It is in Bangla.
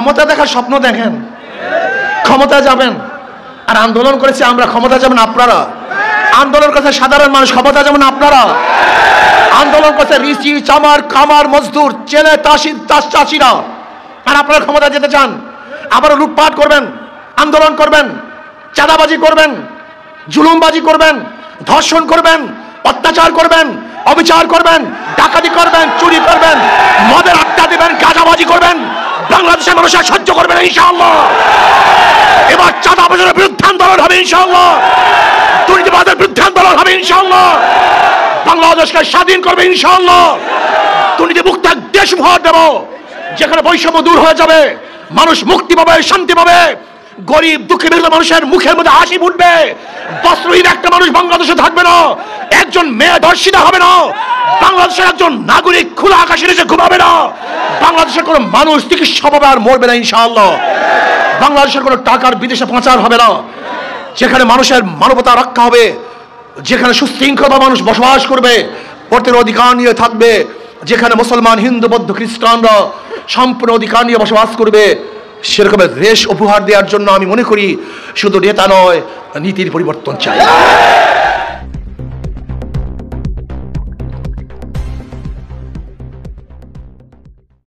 ক্ষমতা দেখার স্বপ্ন দেখেন, ক্ষমতা যাবেন। আর আন্দোলন করেছে আমরা, ক্ষমতা যাবেন আপনারা। আন্দোলন করেছে সাধারণ মানুষ, ক্ষমতা যাবেন আপনারা। আন্দোলন করছে রিচি, চামার, কামার, মজদুর, চেলে, চাষিরা। আর আপনারা ক্ষমতা যেতে চান, আবার লুটপাট করবেন, আন্দোলন করবেন, চাঁদাবাজি করবেন, জুলুমবাজি করবেন, ধর্ষণ করবেন, অত্যাচার করবেন, অবিচার করবেন, ডাকাতি করবেন, চুরি করবেন, মদের আড্ডা দিবেন, গাঁজাবাজি করবেন। বাংলাদেশের মানুষের সহ্য করবেন ইনশাআল্লাহ। এবার চাঁদাবাজের বিরুদ্ধে আন্দোলন হবে ইনশাআল্লাহ, দুর্নীতিবাদের বিরুদ্ধে আন্দোলন হবে ইনশাআল্লাহ। বাংলাদেশকে স্বাধীন করবে ইনশাআল্লাহ। দুর্নীতি মুক্ত এক দেশ উপহার দেব, যেখানে বৈষম্য দূর হয়ে যাবে, মানুষ মুক্তি পাবে, শান্তি পাবে, গরিব দুঃখী মানুষের মুখের মধ্যে হাসি ফুটবে। বস্ত্রহীন একটা মানুষ বাংলাদেশে থাকবে না, একজন মেয়ে ধর্ষিতা হবে না, বাংলাদেশের একজন নাগরিক খোলা আকাশের নিচে ঘুমাবে না, বাংলাদেশের কোনো মানুষ চিকিৎসাভাবে আর মরবে না ইনশাআল্লাহ। বাংলাদেশের কোনো টাকার বিদেশে পাচার হবে না, যেখানে মানুষের মানবতা রক্ষা হবে, যেখানে সুশৃঙ্খলতা মানুষ বসবাস করবে, ভোটের অধিকার নিয়ে থাকবে, যেখানে মুসলমান, হিন্দু, বৌদ্ধ, খ্রিস্টানরা সম্পূর্ণ অধিকার নিয়ে বসবাস করবে, সেরকমের দেশ উপহার দেওয়ার জন্য আমি মনে করি শুধু নেতা নয়, নীতির পরিবর্তন চাই।